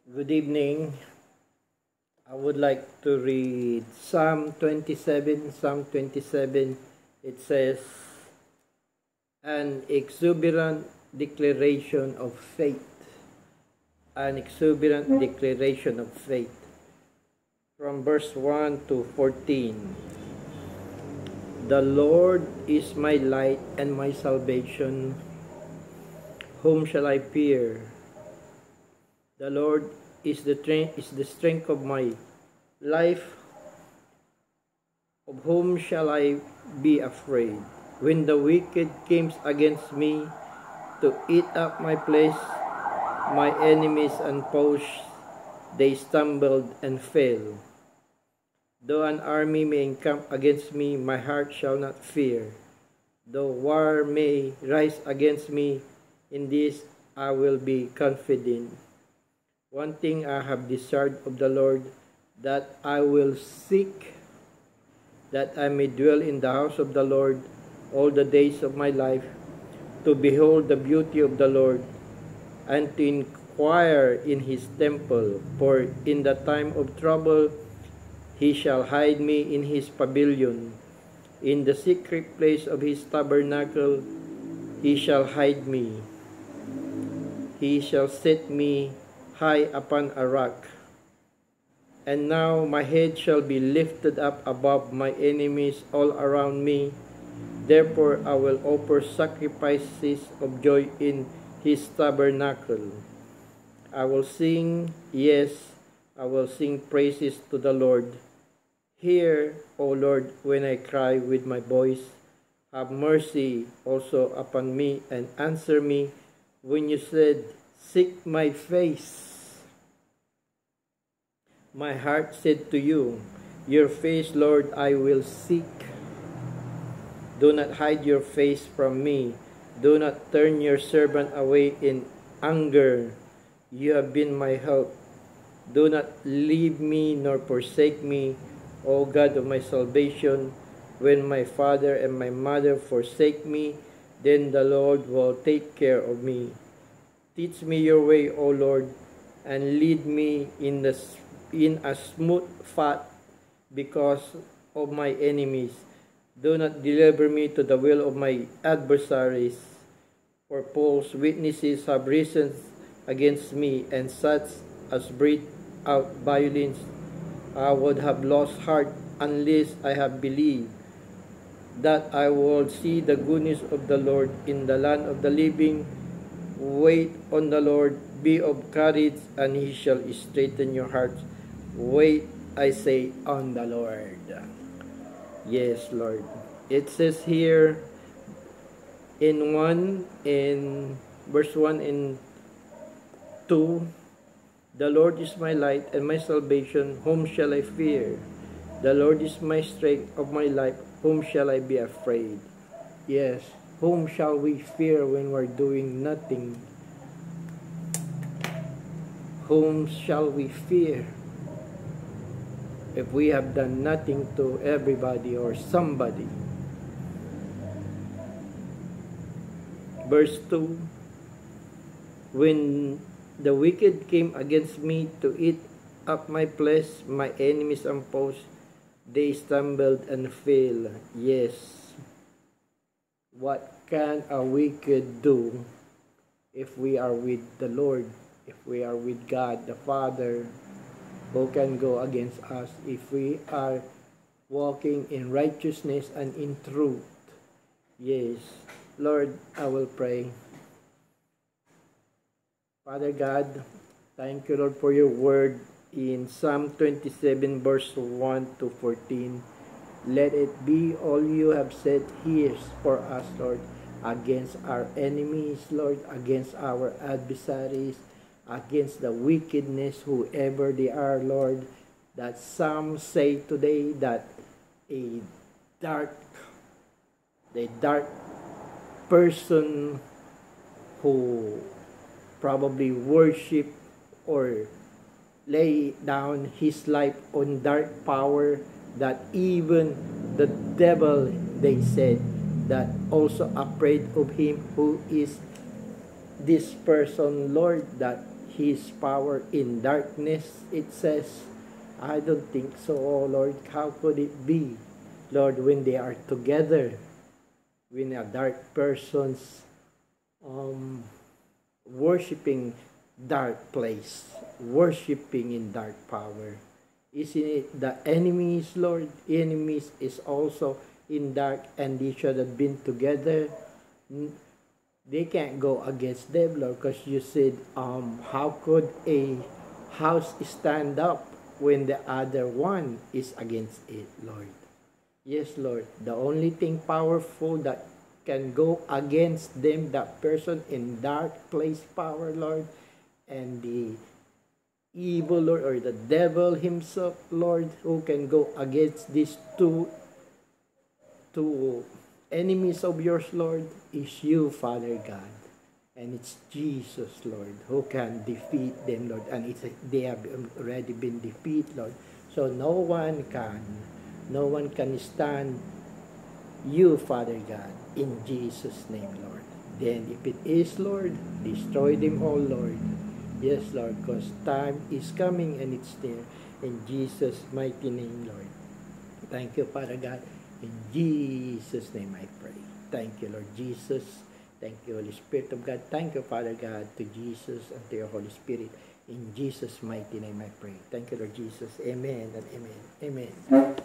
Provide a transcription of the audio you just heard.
Good evening. I would like to read Psalm 27. Psalm 27, it says, an exuberant declaration of faith. An exuberant declaration of faith. From verse 1 to 14. The Lord is my light and my salvation. Whom shall I fear? The Lord is the strength of my life. Of whom shall I be afraid? When the wicked came against me to eat up my place, my enemies and foes, they stumbled and fell. Though an army may encamp against me, my heart shall not fear. Though war may rise against me, in this I will be confident. One thing I have desired of the Lord, that I will seek, that I may dwell in the house of the Lord all the days of my life, to behold the beauty of the Lord, and to inquire in his temple. For in the time of trouble he shall hide me in his pavilion. In the secret place of his tabernacle he shall hide me. He shall set me high upon a rock. And now my head shall be lifted up above my enemies all around me. Therefore I will offer sacrifices of joy in his tabernacle. I will sing, yes, I will sing praises to the Lord. Hear, O Lord, when I cry with my voice. Have mercy also upon me and answer me when you said, seek my face. My heart said to you, your face, Lord, I will seek. Do not hide your face from me. Do not turn your servant away in anger. You have been my help. Do not leave me nor forsake me, O God of my salvation. When my father and my mother forsake me, then the Lord will take care of me. Teach me your way, O Lord, and lead me in a smooth path because of my enemies. Do not deliver me to the will of my adversaries, for false witnesses have risen against me, and such as breathe out violence. I would have lost heart unless I have believed that I will see the goodness of the Lord in the land of the living. Wait on the Lord, be of courage, and he shall straighten your hearts. Wait, I say, on the Lord. Yes, Lord. It says here in verse 1 and 2, the Lord is my light and my salvation, whom shall I fear? The Lord is my strength of my life, whom shall I be afraid? Yes, whom shall we fear when we're doing nothing? Whom shall we fear if we have done nothing to everybody or somebody? Verse 2, when the wicked came against me to eat up my flesh, my enemies and foes, they stumbled and fell. Yes. What can a wicked do if we are with the Lord, if we are with God the Father? Who can go against us if we are walking in righteousness and in truth? Yes. Lord, I will pray. Father God, thank you, Lord, for your word in Psalm 27, verse 1 to 14. Let it be all you have said here for us, Lord, against our enemies, Lord, against our adversaries, against the wickedness, whoever they are, Lord, that some say today that a dark person who probably worship or lay down his life on dark power, that even the devil, they said, that also afraid of him. Who is this person, Lord, that His power in darkness, it says. I don't think so, oh Lord. How could it be, Lord, when they are together, when a dark persons worshiping dark place, worshiping in dark power? Isn't it the enemies, Lord? Enemies is also in dark, and they should have been together. They can't go against them, Lord, because you said, how could a house stand up when the other one is against it, Lord? Yes, Lord. The only thing powerful that can go against them, that person in dark place power, Lord, and the evil, Lord, or the devil himself, Lord, who can go against these two enemies of yours, Lord, is you, Father God. And it's Jesus, Lord, who can defeat them, Lord. And they have already been defeated, Lord. So no one can stand you, Father God, in Jesus' name, Lord. Then if it is, Lord, destroy them all, Lord. Yes, Lord, because time is coming and it's there. In Jesus' mighty name, Lord. Thank you, Father God. In Jesus' name I pray. Thank you, Lord Jesus. Thank you, Holy Spirit of God. Thank you, Father God, to Jesus and to your Holy Spirit. In Jesus' mighty name I pray. Thank you, Lord Jesus. Amen and amen. Amen.